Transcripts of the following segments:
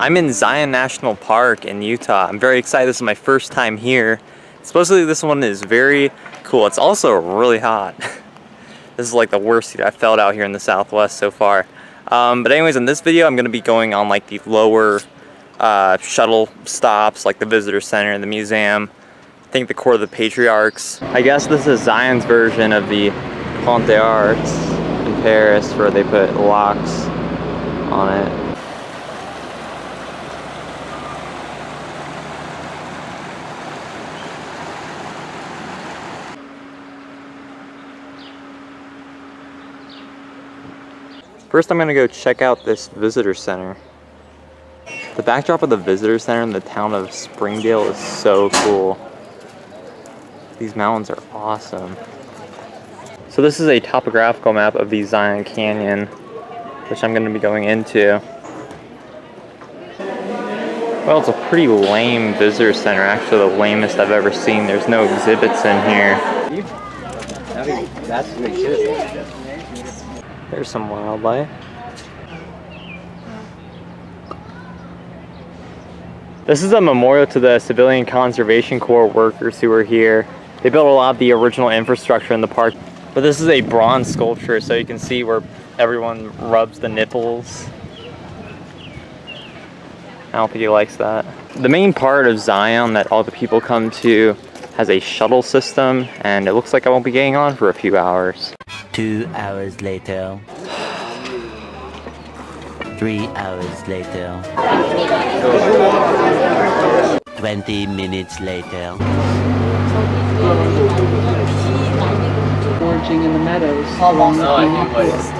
I'm in Zion National Park in Utah. I'm very excited. This is my first time here. Supposedly this one is very cool. It's also really hot. This is like the worst heat I've felt out here in the Southwest so far. But anyways, in this video, I'm going to be going on like the lower shuttle stops, like the visitor center and the museum. I think the Court of the Patriarchs. I guess this is Zion's version of the Patriarchs in Paris, where they put locks on it. First, I'm gonna go check out this visitor center. The backdrop of the visitor center in the town of Springdale is so cool. These mountains are awesome. So this is a topographical map of the Zion Canyon, which I'm gonna be going into. Well, it's a pretty lame visitor center, actually the lamest I've ever seen. There's no exhibits in here. There's some wildlife. This is a memorial to the Civilian Conservation Corps workers who were here. They built a lot of the original infrastructure in the park. But this is a bronze sculpture, so you can see where everyone rubs the nipples. I don't think he likes that. The main part of Zion that all the people come to has a shuttle system, and it looks like I won't be getting on for a few hours. 2 hours later. 3 hours later. 20 minutes later. Foraging in the meadows along the canyon coast.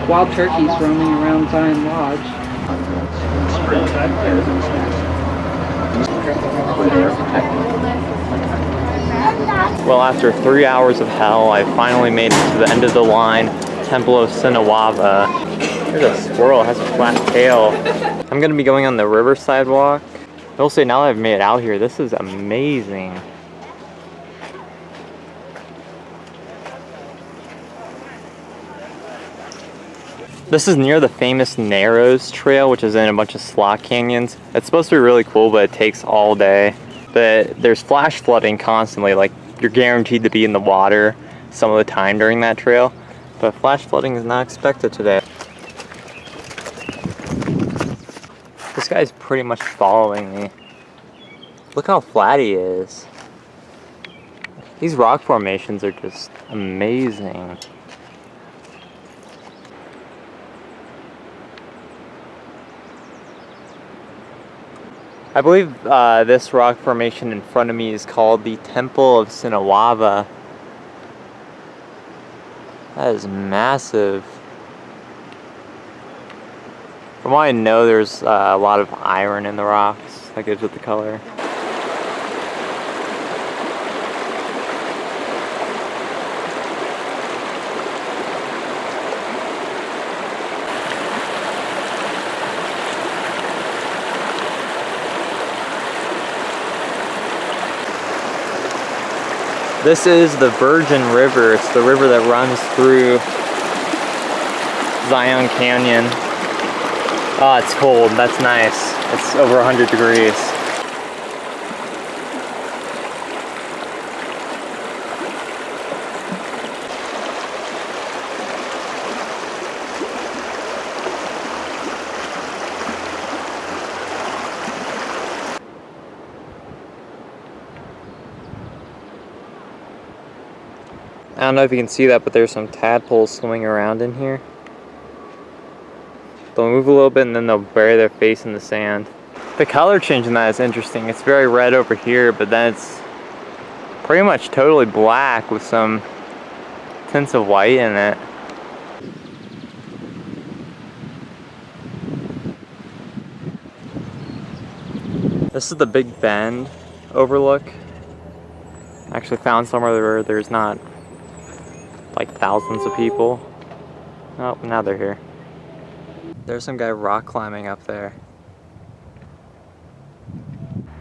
Wild turkeys roaming around Zion Lodge. Well, after 3 hours of hell, I finally made it to the end of the line, Temple of Sinawava. There's a squirrel, it has a flat tail. I'm gonna be going on the river sidewalk. I will say, now that I've made it out here, this is amazing. This is near the famous Narrows Trail, which is in a bunch of slot canyons. It's supposed to be really cool, but it takes all day. But there's flash flooding constantly, like you're guaranteed to be in the water some of the time during that trail. But flash flooding is not expected today. This guy's pretty much following me. Look how flat he is. These rock formations are just amazing. I believe this rock formation in front of me is called the Temple of Sinawava. That is massive. From what I know, there's a lot of iron in the rocks that gives it the color. This is the Virgin River. It's the river that runs through Zion Canyon. Oh, it's cold. That's nice. It's over 100 degrees. I don't know if you can see that, but there's some tadpoles swimming around in here. They'll move a little bit and then they'll bury their face in the sand. The color change in that is interesting. It's very red over here, but then it's pretty much totally black with some tints of white in it. This is the Big Bend Overlook. I actually found somewhere where there's not like thousands of people. Oh, now they're here. There's some guy rock climbing up there.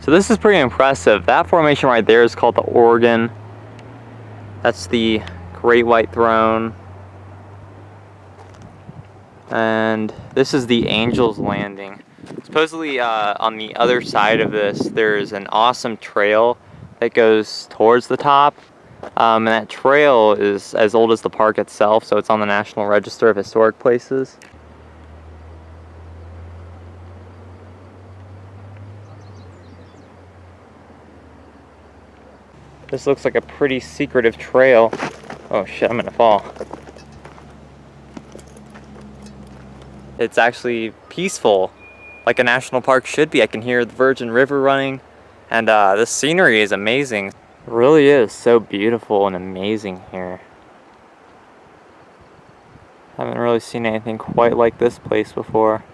So this is pretty impressive. That formation right there is called the Organ. That's the Great White Throne. And this is the Angel's Landing. Supposedly on the other side of this, there's an awesome trail that goes towards the top. And that trail is as old as the park itself, so it's on the National Register of Historic Places. This looks like a pretty secretive trail. Oh shit, I'm gonna fall. It's actually peaceful, like a national park should be. I can hear the Virgin River running, and the scenery is amazing. It really is so beautiful and amazing here. Haven't really seen anything quite like this place before.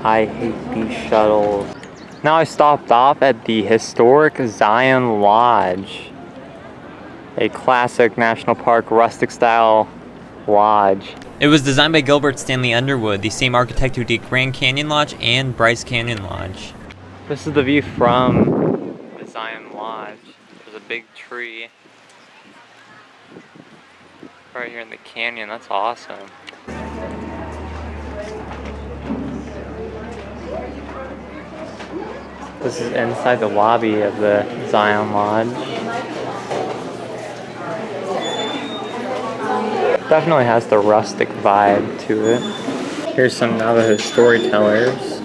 I hate these shuttles. Now I stopped off at the historic Zion Lodge, a classic national park rustic style lodge. It was designed by Gilbert Stanley Underwood, the same architect who did Grand Canyon Lodge and Bryce Canyon Lodge. This is the view from the Zion Lodge. There's a big tree right here in the canyon. That's awesome. This is inside the lobby of the Zion Lodge. Definitely has the rustic vibe to it. Here's some Navajo storytellers.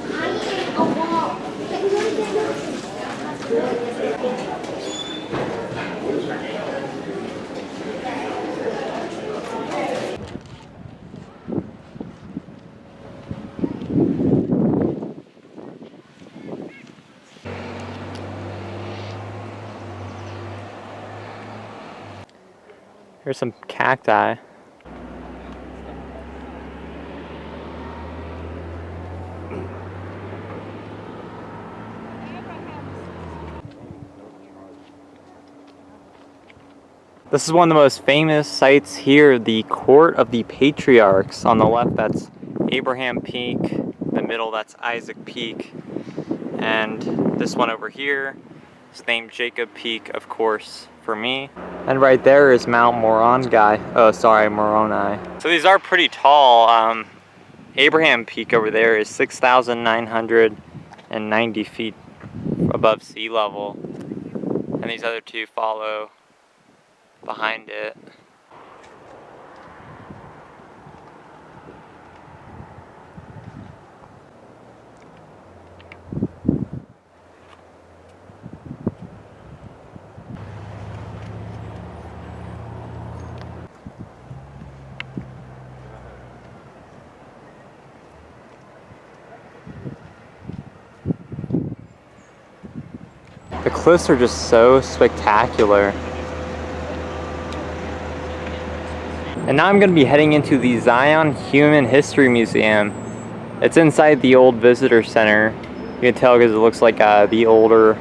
Here's some cacti. This is one of the most famous sites here, the Court of the Patriarchs. On the left, that's Abraham Peak. The middle, that's Isaac Peak. And this one over here is named Jacob Peak, of course, for me. And right there is Mount Moroni. So these are pretty tall. Abraham Peak over there is 6,990 feet above sea level. And these other two follow behind it. The cliffs are just so spectacular. And now I'm going to be heading into the Zion Human History Museum. It's inside the old visitor center. You can tell because it looks like the older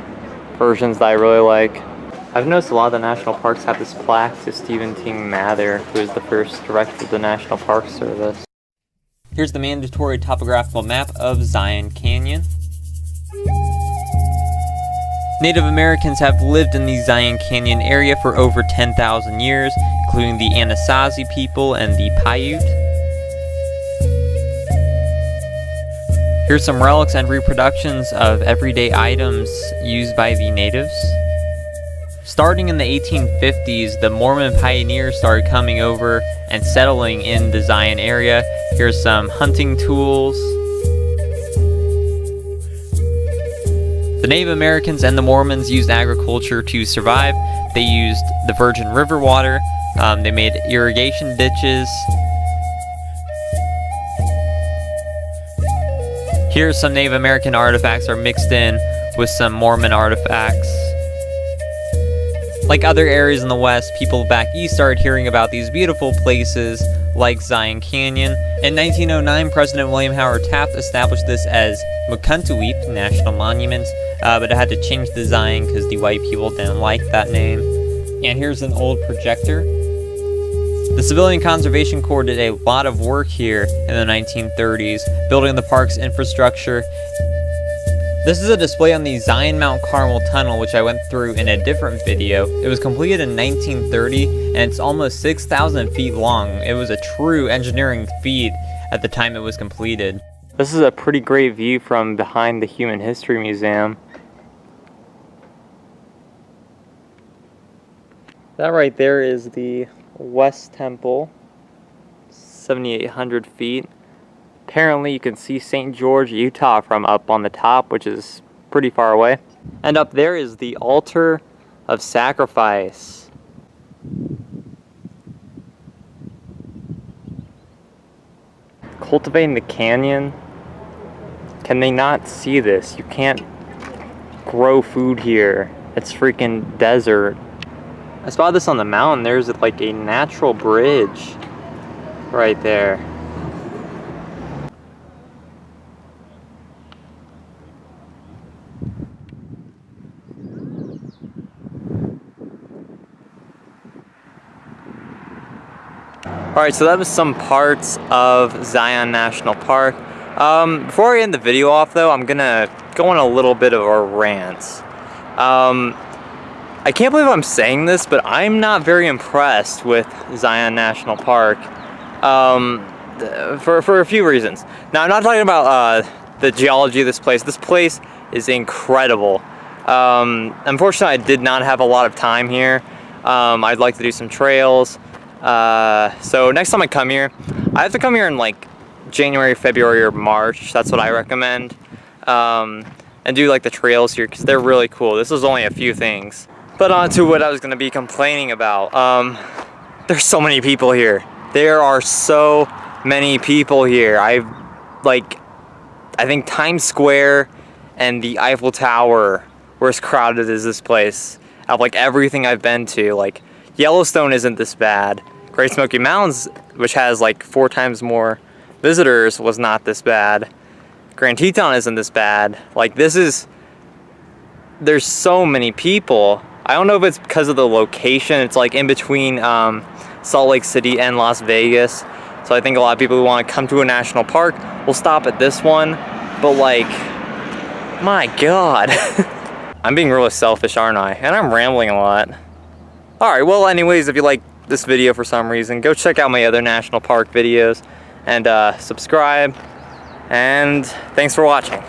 versions that I really like. I've noticed a lot of the national parks have this plaque to Stephen T. Mather, who was the first director of the National Park Service. Here's the mandatory topographical map of Zion Canyon. Native Americans have lived in the Zion Canyon area for over 10,000 years, including the Anasazi people and the Paiute. Here's some relics and reproductions of everyday items used by the natives. Starting in the 1850s, the Mormon pioneers started coming over and settling in the Zion area. Here's some hunting tools. The Native Americans and the Mormons used agriculture to survive. They used the Virgin River water. They made irrigation ditches. Here, some Native American artifacts are mixed in with some Mormon artifacts. Like other areas in the West, people back east started hearing about these beautiful places like Zion Canyon. In 1909, President William Howard Taft established this as Mukuntuweap National Monument, but it had to change the Zion because the white people didn't like that name. And here's an old projector. The Civilian Conservation Corps did a lot of work here in the 1930s, building the park's infrastructure. This is a display on the Zion Mount Carmel Tunnel, which I went through in a different video. It was completed in 1930, and it's almost 6,000 feet long. It was a true engineering feat at the time it was completed. This is a pretty great view from behind the Human History Museum. That right there is the West Temple, 7,800 feet. Apparently you can see St. George, Utah from up on the top, which is pretty far away. And up there is the altar of sacrifice. Cultivating the canyon. Can they not see this? You can't grow food here. It's freaking desert. I spotted this on the mountain. There's like a natural bridge right there. Alright, so that was some parts of Zion National Park. Before I end the video off though, I'm gonna go on a little bit of a rant. I can't believe I'm saying this, but I'm not very impressed with Zion National Park for a few reasons. Now, I'm not talking about the geology of this place. This place is incredible. Unfortunately, I did not have a lot of time here. I'd like to do some trails. So next time I come here, I have to come here in like January, February, or March. That's what I recommend. And do like the trails here because they're really cool. This is only a few things. But on to what I was going to be complaining about. There's so many people here. There are so many people here. I think Times Square and the Eiffel Tower were as crowded as this place. Of like everything I've been to, like Yellowstone isn't this bad. Great Smoky Mountains, which has like 4 times more visitors, was not this bad. Grand Teton isn't this bad. Like there's so many people. I don't know if it's because of the location. It's like in between Salt Lake City and Las Vegas. So I think a lot of people who want to come to a national park will stop at this one. But like, my God. I'm being really selfish, aren't I? And I'm rambling a lot. Alright, well anyways, if you like this video for some reason, go check out my other national park videos and subscribe. And thanks for watching.